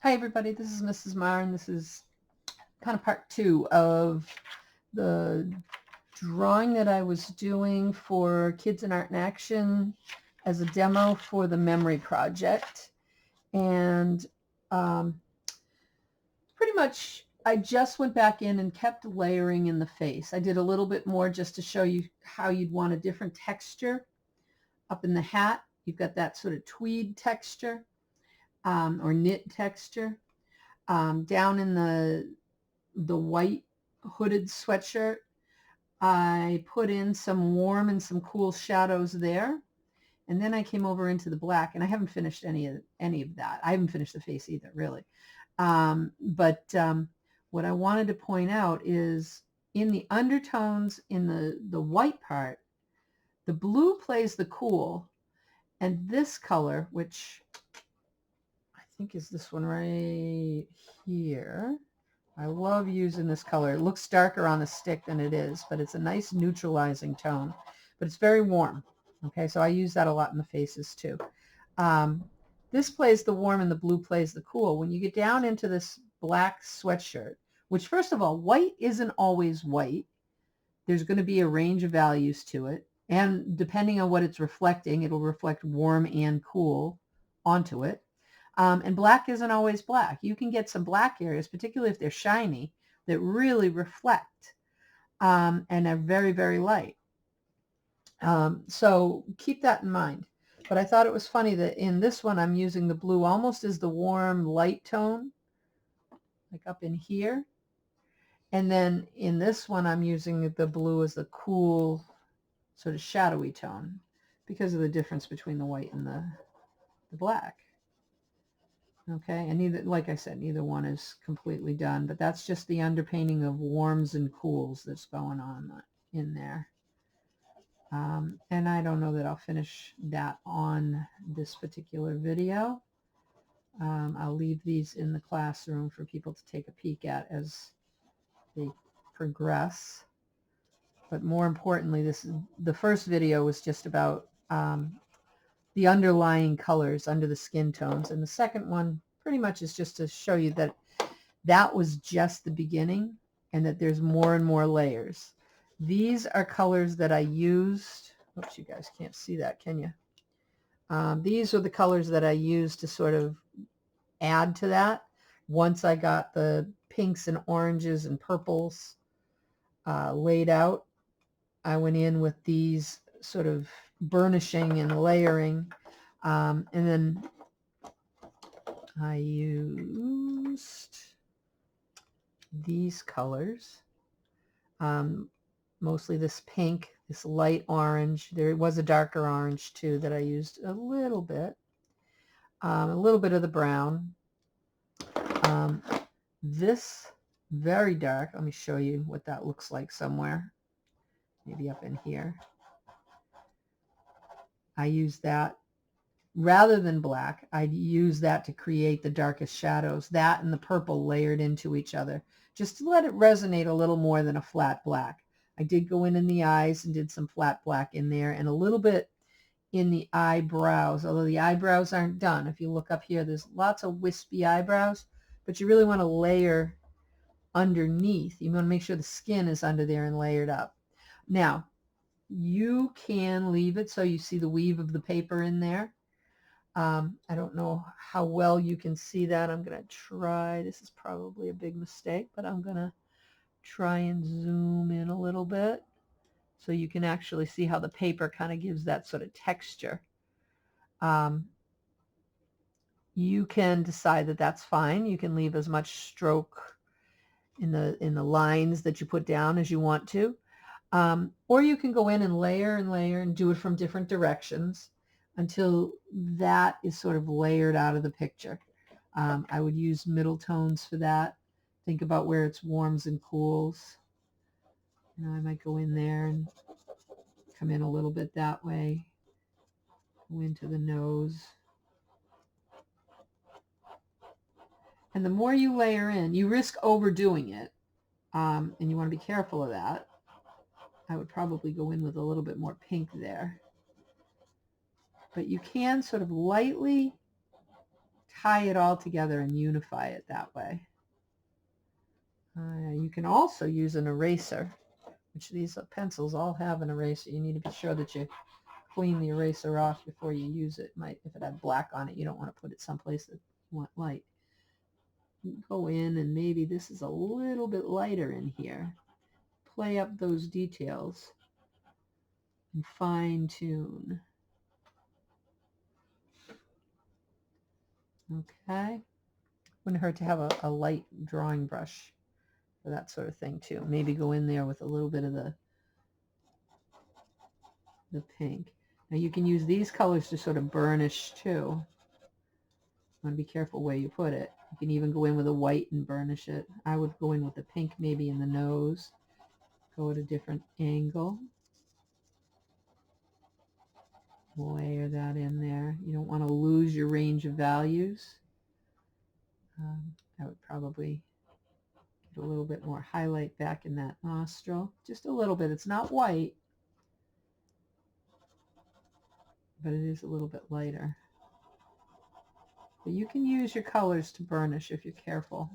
Hi everybody, this is Mrs. Marr, and this is kind of part 2 of the drawing that I was doing for Kids in Art and Action as a demo for the memory project. And pretty much I just went back in and kept layering in the face. I did a little bit more just to show you how you'd want a different texture. Up in the hat, you've got that sort of tweed texture or knit texture. Down in the white hooded sweatshirt, I put in some warm and some cool shadows there. And then I came over into the black, and I haven't finished any of that. I haven't finished the face either, really. But what I wanted to point out is in the undertones in the white part, the blue plays the cool, and this color, which I think is this one right here. I love using this color. It looks darker on the stick than it is, but it's a nice neutralizing tone. But it's very warm. Okay, so I use that a lot in the faces too. This plays the warm and the blue plays the cool. When you get down into this black sweatshirt, which first of all, white isn't always white. There's going to be a range of values to it. And depending on what it's reflecting, it'll reflect warm and cool onto it. And black isn't always black. You can get some black areas, particularly if they're shiny, that really reflect and are very, very light. So keep that in mind. But I thought it was funny that in this one, I'm using the blue almost as the warm light tone, like up in here. And then in this one, I'm using the blue as the cool sort of shadowy tone because of the difference between the white and the black. Okay, and neither, like I said, neither one is completely done, but that's just the underpainting of warms and cools that's going on in there. And I don't know that I'll finish that on this particular video. I'll leave these in the classroom for people to take a peek at as they progress. But more importantly, the first video was just about the underlying colors under the skin tones, and the second one pretty much is just to show you that that was just the beginning and that there's more and more layers. These are colors that I used. Oops, you guys can't see that, can you? These are the colors that I used to sort of add to that. Once I got the pinks and oranges and purples laid out, I went in with these sort of burnishing and layering. And then I used these colors, mostly this pink, this light orange. There was a darker orange too that I used a little bit of the brown. This very dark, let me show you what that looks like somewhere, maybe up in here. I use that rather than black. I use that to create the darkest shadows, that and the purple layered into each other, just to let it resonate a little more than a flat black. I did go in the eyes and did some flat black in there and a little bit in the eyebrows, although the eyebrows aren't done. If you look up here, there's lots of wispy eyebrows, but you really want to layer underneath. You want to make sure the skin is under there and layered up. Now, you can leave it so you see the weave of the paper in there. I don't know how well you can see that. I'm going to try. This is probably a big mistake, but I'm going to try and zoom in a little bit so you can actually see how the paper kind of gives that sort of texture. You can decide that that's fine. You can leave as much stroke in the lines that you put down as you want to. Or you can go in and layer and do it from different directions until that is sort of layered out of the picture. I would use middle tones for that. Think about where it's warms and cools. I might go in there and come in a little bit that way. Go into the nose. And the more you layer in, you risk overdoing it. And you want to be careful of that. I would probably go in with a little bit more pink there. But you can sort of lightly tie it all together and unify it that way. You can also use an eraser, which these pencils all have an eraser. You need to be sure that you clean the eraser off before you use it. If it had black on it, you don't want to put it someplace that you want light. You go in, and maybe this is a little bit lighter in here. Play up those details and fine tune. Okay. Wouldn't hurt to have a light drawing brush for that sort of thing too. Maybe go in there with a little bit of the pink. Now you can use these colors to sort of burnish too. You want to be careful where you put it. You can even go in with a white and burnish it. I would go in with the pink maybe in the nose. Go at a different angle. Layer that in there. You don't want to lose your range of values. I would probably get a little bit more highlight back in that nostril. Just a little bit. It's not white, but it is a little bit lighter. But you can use your colors to burnish if you're careful.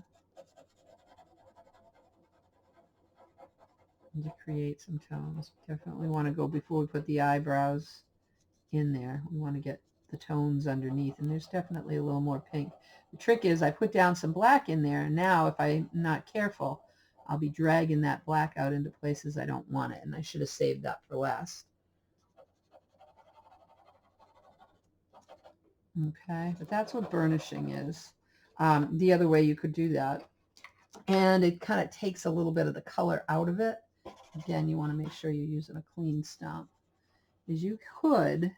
And to create some tones. Definitely want to go before we put the eyebrows in there. We want to get the tones underneath, and there's definitely a little more pink. The trick is I put down some black in there, and now if I'm not careful, I'll be dragging that black out into places I don't want it, and I should have saved that for last. Okay, but that's what burnishing is. The other way you could do that, and it kind of takes a little bit of the color out of it. Again, you want to make sure you're using a clean stump, is you could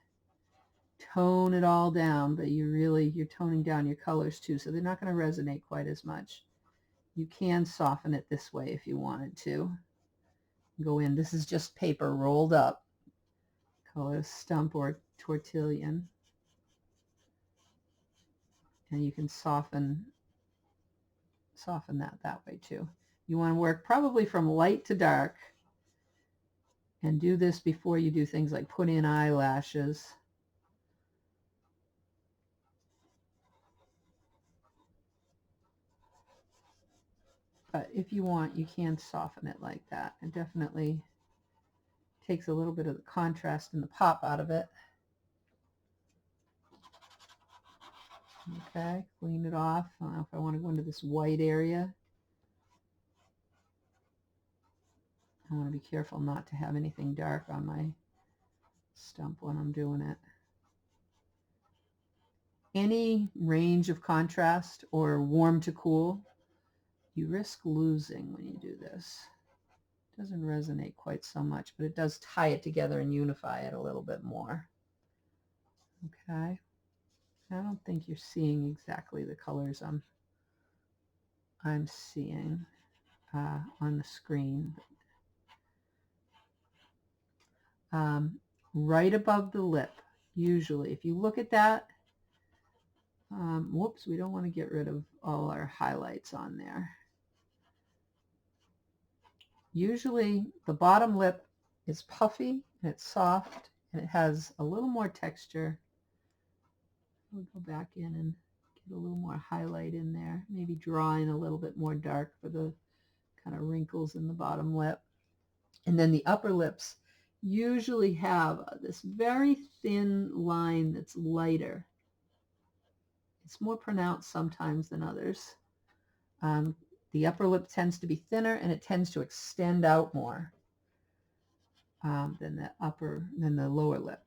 tone it all down, but you're toning down your colors too, so they're not going to resonate quite as much. You can soften it this way if you wanted to. Go in. This is just paper rolled up. Color stump or tortillon. And you can soften that way too. You want to work probably from light to dark, and do this before you do things like put in eyelashes. But if you want, you can soften it like that. It definitely takes a little bit of the contrast and the pop out of it. Okay, clean it off. I don't know if I want to go into this white area. I want to be careful not to have anything dark on my stump when I'm doing it. Any range of contrast or warm to cool, you risk losing when you do this. It doesn't resonate quite so much, but it does tie it together and unify it a little bit more. Okay. I don't think you're seeing exactly the colors I'm seeing on the screen. Right above the lip, usually, if you look at that, whoops, we don't want to get rid of all our highlights on there. Usually the bottom lip is puffy and it's soft and it has a little more texture. We'll go back in and get a little more highlight in there, maybe draw in a little bit more dark for the kind of wrinkles in the bottom lip. And then the upper lips usually have this very thin line that's lighter. It's more pronounced sometimes than others. The upper lip tends to be thinner and it tends to extend out more than the lower lip.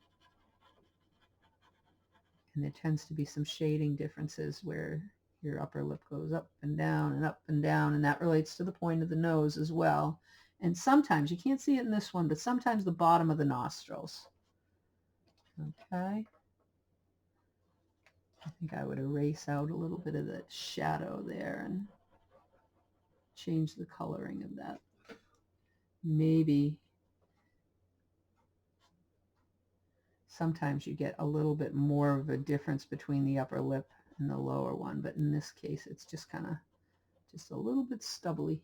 And there tends to be some shading differences where your upper lip goes up and down and up and down, and that relates to the point of the nose as well. And sometimes, you can't see it in this one, but sometimes the bottom of the nostrils. Okay. I think I would erase out a little bit of that shadow there and change the coloring of that. Maybe sometimes you get a little bit more of a difference between the upper lip and the lower one, but in this case it's just kind of just a little bit stubbly.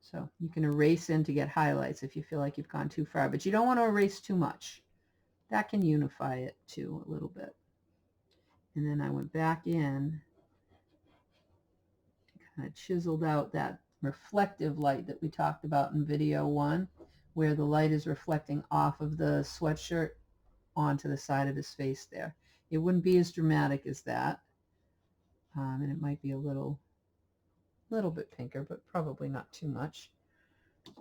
So you can erase in to get highlights if you feel like you've gone too far, but you don't want to erase too much. That can unify it too a little bit. And then I went back in, kind of chiseled out that reflective light that we talked about in video 1, where the light is reflecting off of the sweatshirt onto the side of his face there. It wouldn't be as dramatic as that, and it might be a little bit pinker, but probably not too much.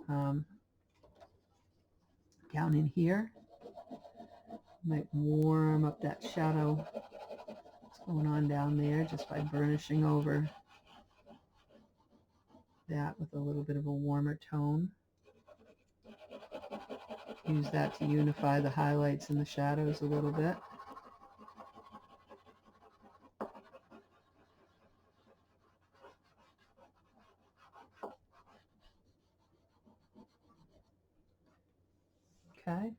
Down in here, might warm up that shadow. What's going on down there just by burnishing over that with a little bit of a warmer tone. Use that to unify the highlights and the shadows a little bit. Okay,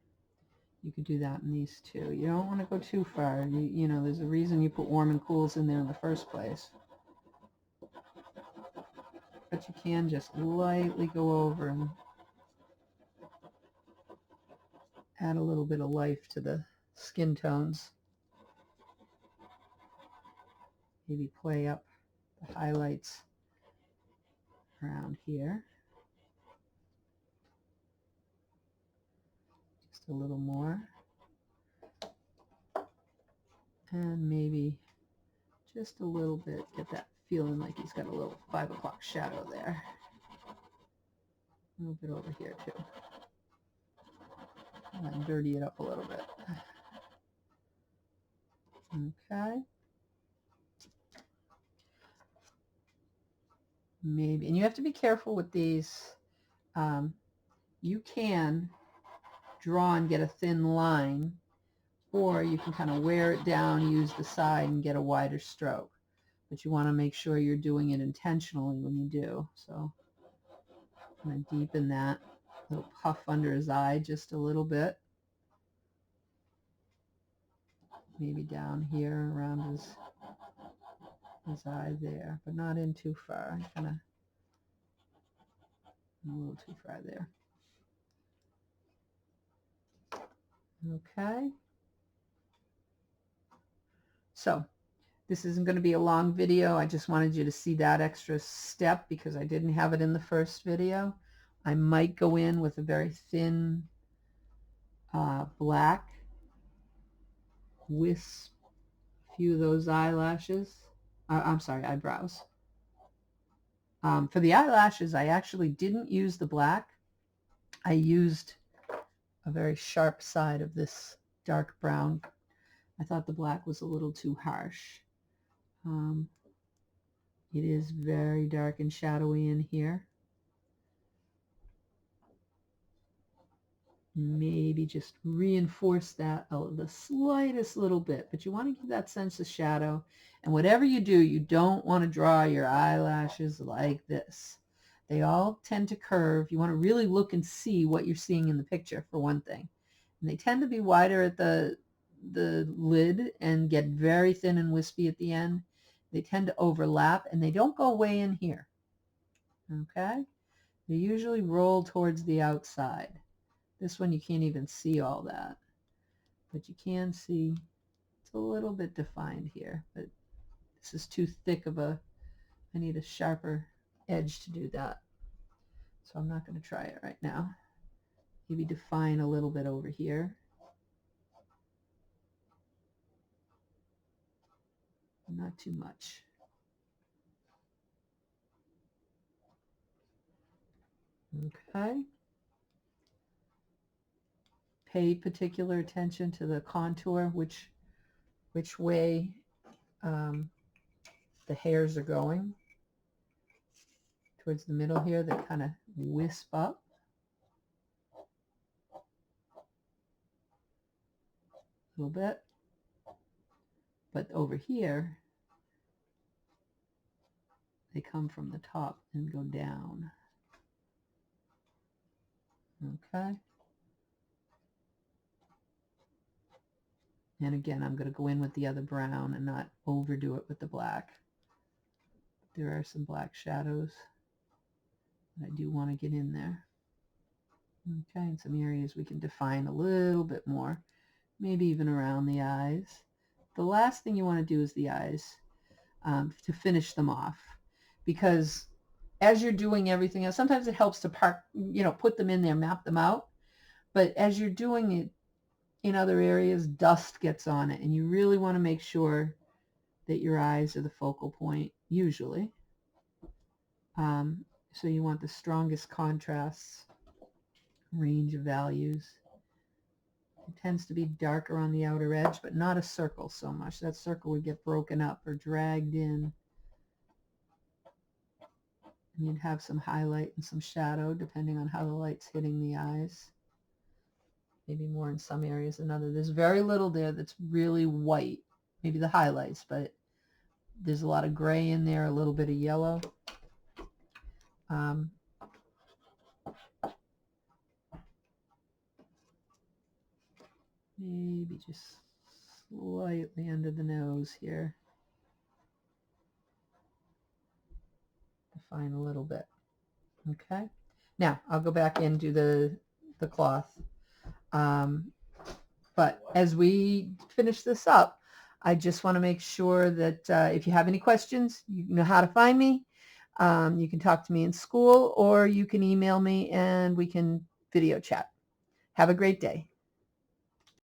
you could do that in these two. You don't want to go too far. You know, there's a reason you put warm and cools in there in the first place. But you can just lightly go over and add a little bit of life to the skin tones. Maybe play up the highlights around here. Just a little more. And maybe just a little bit, get that feeling like he's got a little 5 o'clock shadow there. A little bit over here too. And then dirty it up a little bit. Okay. Maybe, and you have to be careful with these. You can draw and get a thin line, or you can kind of wear it down, use the side, and get a wider stroke. But you want to make sure you're doing it intentionally when you do. So I'm going to deepen that little puff under his eye just a little bit. Maybe down here around his eye there, but not in too far. Kind of a little too far there. Okay. So this isn't going to be a long video. I just wanted you to see that extra step because I didn't have it in the first video. I might go in with a very thin black, wisp a few of those eyelashes. I'm sorry, eyebrows. For the eyelashes, I actually didn't use the black. I used a very sharp side of this dark brown. I thought the black was a little too harsh. It is very dark and shadowy in here. Maybe just reinforce that the slightest little bit, but you want to give that sense of shadow. And whatever you do, you don't want to draw your eyelashes like this. They all tend to curve. You want to really look and see what you're seeing in the picture, for one thing. And they tend to be wider at the lid and get very thin and wispy at the end. They tend to overlap, and they don't go way in here. Okay? They usually roll towards the outside. This one you can't even see all that, but you can see it's a little bit defined here, but this is too thick of a, I need a sharper edge to do that. So I'm not going to try it right now. Maybe define a little bit over here. Not too much. Okay. Pay particular attention to the contour, which way the hairs are going. Towards the middle here, they kind of wisp up. A little bit. But over here, they come from the top and go down. Okay. And again, I'm going to go in with the other brown and not overdo it with the black. There are some black shadows that I do want to get in there. Okay, in some areas we can define a little bit more, maybe even around the eyes. the last thing you want to do is the eyes, to finish them off, because as you're doing everything else, sometimes it helps to put them in there, map them out. But as you're doing it in other areas, dust gets on it, and you really want to make sure that your eyes are the focal point, usually. So you want the strongest contrasts, range of values. It tends to be darker on the outer edge, but not a circle so much. That circle would get broken up or dragged in. And you'd have some highlight and some shadow depending on how the light's hitting the eyes. Maybe more in some areas than others. There's very little there that's really white. Maybe the highlights, but there's a lot of gray in there, a little bit of yellow. Maybe just slightly under the nose here. Define a little bit. Okay. Now I'll go back and do the cloth. But as we finish this up, I just want to make sure that if you have any questions, you know how to find me. You can talk to me in school, or you can email me and we can video chat. Have a great day.